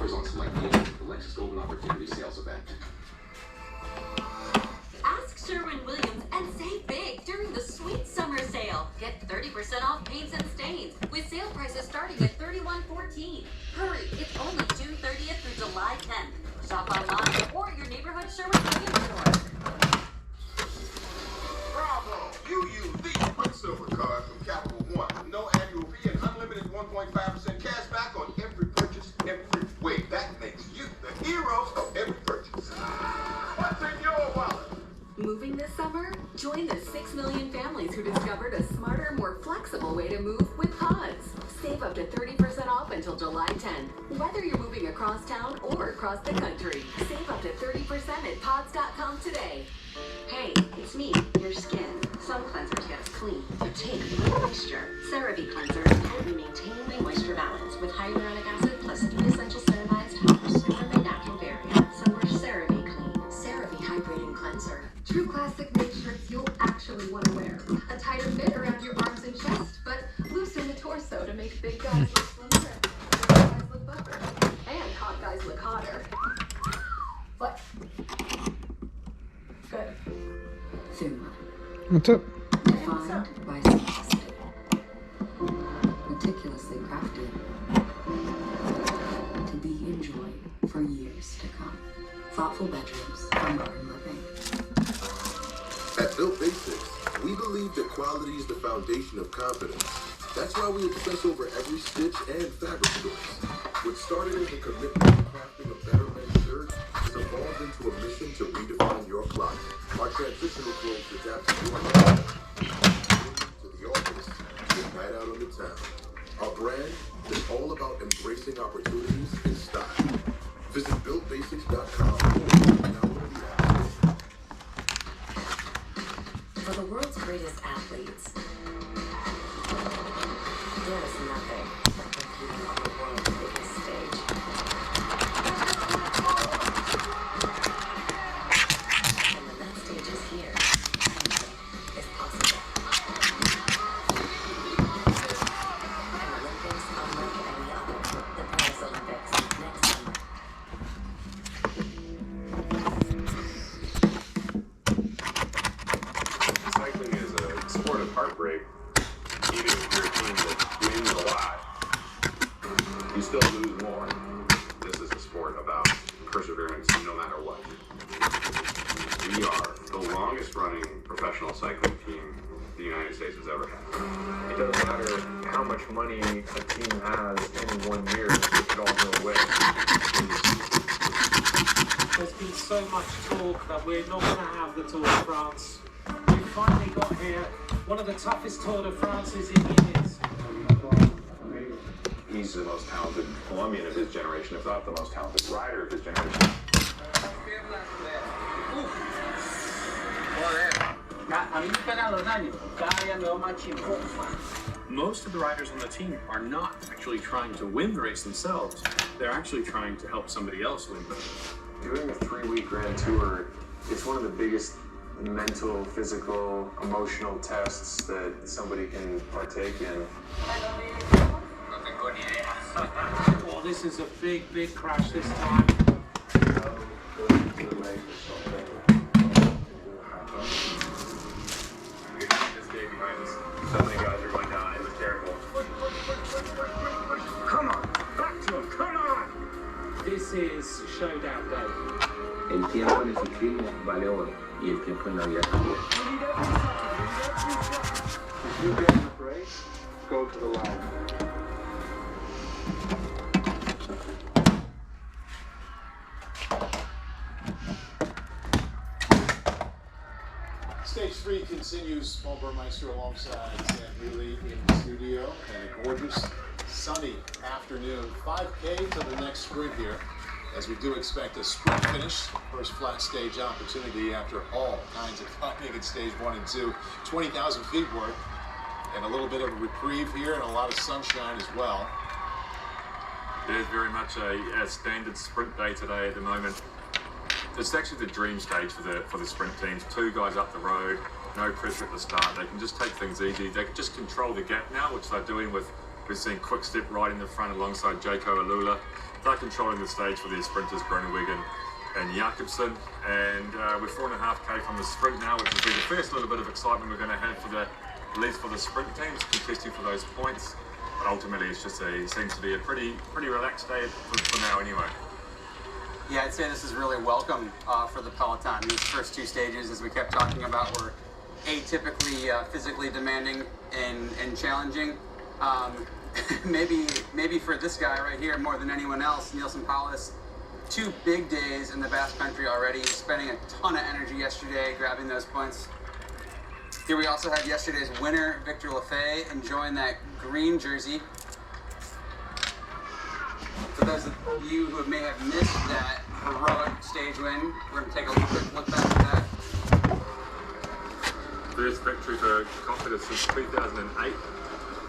offers on select vehicles at the Lexus Golden Opportunity Sales Event. Ask Sherwin-Williams and save big during the sweet summer sale. Get 30% off paints and stains with sale prices starting at $31.14. Hurry, it's only June 30th through July 10th. Shop online or your neighborhood Sherwin-Williams store. Bravo! You use the Quicksilver card from Capital One. No annual fee and unlimited 1.5% cash back on every purchase, every way. That makes you the hero of every purchase. What's in your wallet? Moving this summer? Join the 6 million families who discovered a smarter, more flexible way to move with Pods. Save up to 30% off until July 10th. Whether you're moving across town or across the country, save up to 30% at pods.com today. Hey, it's me, your skin. Some cleansers get us clean, but take moisture. CeraVe cleanser is helping maintain my moisture balance with hyaluronic acid plus 3 essential ceramized helps from my natural barrier. So we're CeraVe clean. CeraVe hydrating cleanser. True classic made shirts you'll actually want to wear. A tighter fit around your arms and chest, but loosen the torso to make big guys look slimmer, big guys look buffer, and hot guys look hotter. What? Good. Thuma. What's up? Refined by simplicity. Meticulously crafted. To be enjoyed for years to come. Thoughtful bedrooms for modern living. At Built Basics, we believe that quality is the foundation of confidence. That's why we obsess over every stitch and fabric choice. What started as a commitment to crafting a better men's shirt has evolved into a mission to redefine your closet. Our transitional clothes adapt to your life, to the office, to the night out on the town. Our brand is all about embracing opportunities in style. Visit BuiltBasics.com or download the app. For the world's greatest athletes, there is nothing like competing on the world's biggest stage. And when that stage is here, anything is possible. An Olympics unlike any other, the Paris Olympics next summer. Cycling is a sport of heartbreak. Even if you're a team that wins a lot, you still lose more. This is a sport about perseverance no matter what. We are the longest running professional cycling team the United States has ever had. It doesn't matter how much money a team has in 1 year, it could all go away. There's been so much talk that we're not going to have the Tour de France. We finally got here. One of the toughest Tour de France's in years. He's the most talented Colombian of his generation, if not the most talented rider of his generation. Most of the riders on the team are not actually trying to win the race themselves. They're actually trying to help somebody else win. Doing a 3-week Grand Tour, it's one of the biggest mental, physical, emotional tests that somebody can partake in. Well, this is a big, big crash this time. This day behind us, so many guys are going down. It was terrible. Come on, back to him, come on! This is showdown day. El tiempo en el ciclismo vale oro y el tiempo en la vida también. If you get in a race, go to the line. Stage 3 continues. Paul Burmeister alongside Sam Healy in the studio, and a gorgeous sunny afternoon. 5K to the next sprint here, as we do expect a sprint finish. First flat stage opportunity after all kinds of climbing in stage 1 and 2. 20,000 feet worth, and a little bit of a reprieve here and a lot of sunshine as well. It is very much a standard sprint day today at the moment. It's actually the dream stage for the sprint teams. 2 guys up the road, no pressure at the start. They can just take things easy. They can just control the gap now, which they're doing with, we've seen Quick Step right in the front alongside IGLOO. they're controlling the stage for their sprinters, Groenewegen and Jacobsen. And we're 4.5k from the sprint now, which will be the first little bit of excitement we're going to have for the, at least for the sprint teams, contesting for those points. But ultimately, it's just seems to be a pretty relaxed day for now anyway. Yeah, I'd say this is really welcome for the peloton. These first two stages, as we kept talking about, were atypically physically demanding and challenging. Maybe for this guy right here more than anyone else, Nielsen Paulus, 2 big days in the Basque Country already, spending a ton of energy yesterday grabbing those points. Here we also had yesterday's winner, Victor Lafay, enjoying that green jersey. For those of you who may have missed that heroic stage win, we're going to take a quick look back at that. First victory for Confidence since 2008.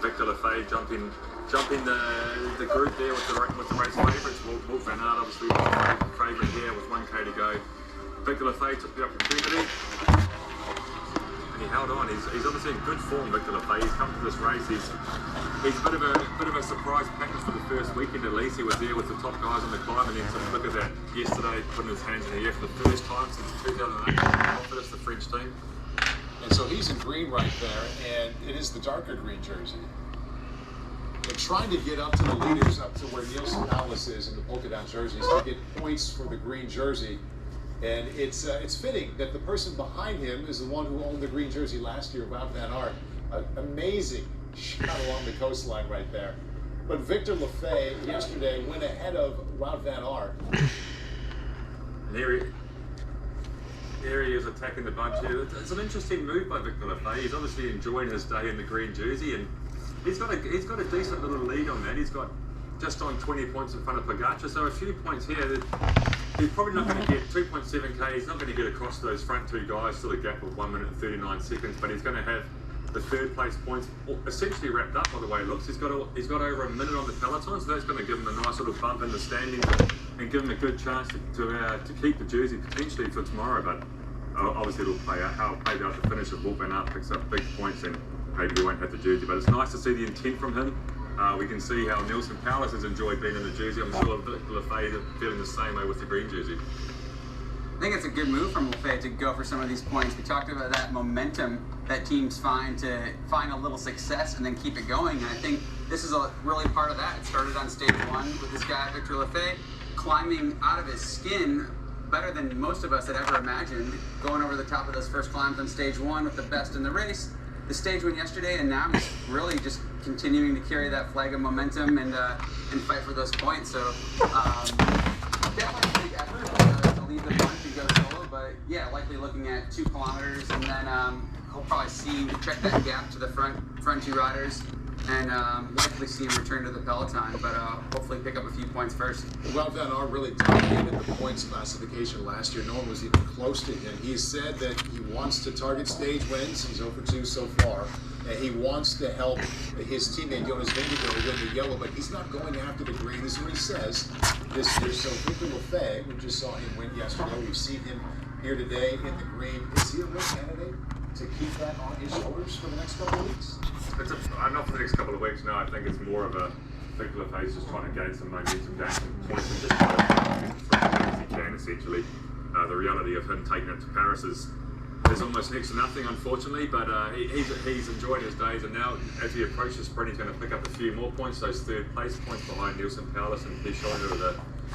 Victor Lafay jumping the group there with the race favourites. Wout van Aert obviously was the favourite here with 1k to go. Victor Lafay took the opportunity and he held on. He's obviously in good form, Victor Lafay. He's come to this race. He's a bit of a surprise package for the first weekend at least. He was there with the top guys on the climb, and then to look at that yesterday, putting his hands in the air for the first time since 2008. Confidence, the French team. And so he's in green right there, and it is the darker green jersey. They're trying to get up to the leaders, up to where Nielsen Paulus is in the polka dot jerseys to get points for the green jersey. And it's fitting that the person behind him is the one who owned the green jersey last year, Wout van Aert. Amazing shot along the coastline right there. But Victor Lafay yesterday went ahead of Wout van Aert. And here he is attacking the bunch here. It's an interesting move by Victor Lafay. He's obviously enjoying his day in the green jersey, and he's got a decent little lead on that. He's got just on 20 points in front of Pogacar, so a few points here. He's probably not going to get 2.7k. He's not going to get across those front two guys to the gap of 1 minute and 39 seconds, but he's going to have the third place points essentially wrapped up by the way it looks. He's got over a minute on the peloton, so that's going to give him a nice little bump in the standings and give him a good chance to keep the jersey potentially for tomorrow. But obviously it'll play out how it played out the finish of Wout van Aert picks up big points and maybe he won't have the jersey. But it's nice to see the intent from him. We can see how Nielsen Paulus has enjoyed being in the jersey. I'm sure Lafay is feeling the same way with the green jersey. I think it's a good move from Lafay to go for some of these points. We talked about that momentum that teams find to find a little success and then keep it going. And I think this is really part of that. It started on stage 1 with this guy, Victor Lafay, climbing out of his skin better than most of us had ever imagined, going over the top of those first climbs on stage 1 with the best in the race. The stage win yesterday, and now he's really just continuing to carry that flag of momentum and fight for those points. So definitely a big effort to leave the bunch and go solo, but yeah, likely looking at 2 kilometers, and then he'll probably check that gap to the front 2 riders, and likely see him return to the peloton, but hopefully pick up a few points first. Wout van Aert really dominated the points classification last year. No one was even close to him. He said that he wants to target stage wins. He's 0 for 2 so far. And he wants to help his teammate Jonas Vingegaard win the yellow, but he's not going after the green. This is what he says this year. So Victor Lafay, we just saw him win yesterday. We've seen him here today in the green. Is he a real candidate to keep that on his shoulders for the next couple of weeks? Not for the next couple of weeks, no. I think it's more of a Victor Lafay's just trying to gain some momentum, gain some points, and just try to get as much as he can, essentially. The reality of him taking it to Paris is almost next to nothing, unfortunately, but he's enjoyed his days, and now as he approaches sprint, he's going to pick up a few more points, those third place points behind Nielsen Paulus and Pichon,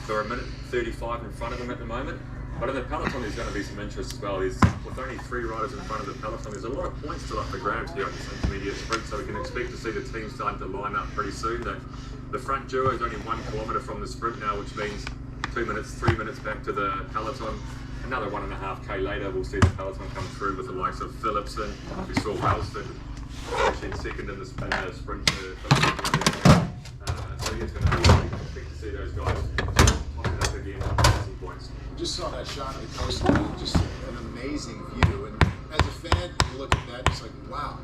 who are a minute 35 in front of him at the moment. But in the peloton, there's going to be some interest as well. With only 3 riders in front of the peloton, there's a lot of points still up for grabs here on this intermediate sprint, so we can expect to see the team starting to line up pretty soon. The front duo is only 1 kilometre from the sprint now, which means 2 minutes, 3 minutes back to the peloton. Another 1.5k later, we'll see the peloton come through with the likes of Philipsen. We saw Wellsford finishing second in the sprint to Philipsen. So it's going to be really expect to see those guys popping up again on some points. Just saw that shot of the coastline, just an amazing view. And as a fan, you look at that, it's like, wow,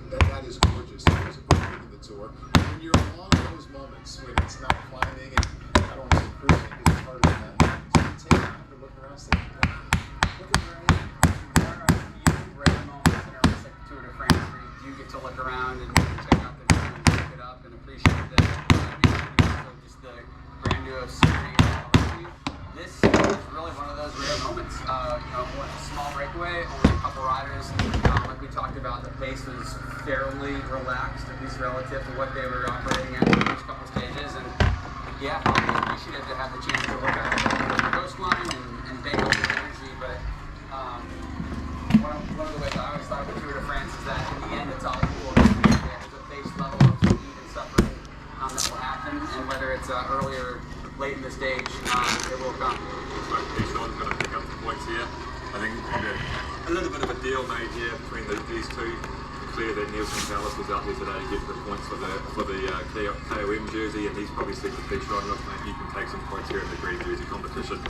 that is gorgeous. That was a great thing in the tour. And when you're along those moments when it's not climbing and I don't want to say cruising because it's harder than that, so you take time to look around and say, look at where I am. There are a few rare moments in a race like the Tour de France where you do get to look around and check out the view and look it up and appreciate the just the grandeur of was really one of those rare moments. A small breakaway, only a couple riders. Like we talked about, the pace was fairly relaxed, at least relative to what they were operating at the first couple stages. And yeah, probably appreciative to have the chance to look at the coastline and bank up the energy. But one of the ways I always thought of the Tour de France is that in the end, it's all equal. There's a base level of speed and suffering that will happen, and whether it's early or late in the stage, it will come. Sean's going to pick up the points here. I think a little bit of a deal made here between these two. Clear that Nielsen Dallas was out there today to get the points for the KOM jersey, and he's probably said to Sean, look mate, you can take some points here in the green jersey competition.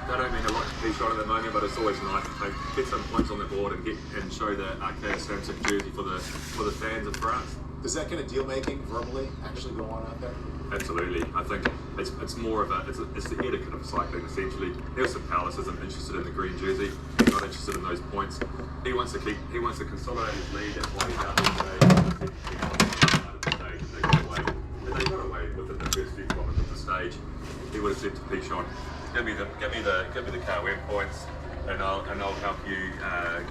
That don't mean a lot to Sean at the moment, but it's always nice to get some points on the board and show the Arkea Samsic jersey for the fans of France. Does that kind of deal making verbally actually go on out there? Absolutely. I think it's more of it's the etiquette of cycling essentially. Nielsen Powless isn't interested in the green jersey. He's not interested in those points. He wants to consolidate his lead. That's why he's out there today. They got away within the first few kilometres of the stage. He would have said to Pichon, give me the KOM points, and I'll help you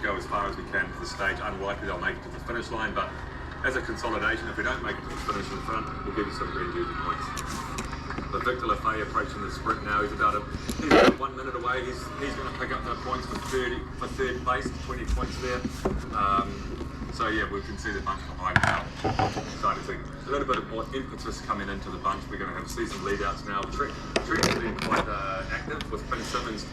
go as far as we can to the stage. Unlikely they'll make it to the finish line, but as a consolidation, if we don't make it to the finish in front, we'll give you some green jersey points. But Victor Lafay approaching the sprint now. He's about 1 minute away. He's going to pick up the points for third place, 20 points there. So yeah, we can see the bunch behind now. Exciting thing. A little bit of more impetus coming into the bunch. We're going to see some lead outs now. Trek has been quite active with Ben Simmons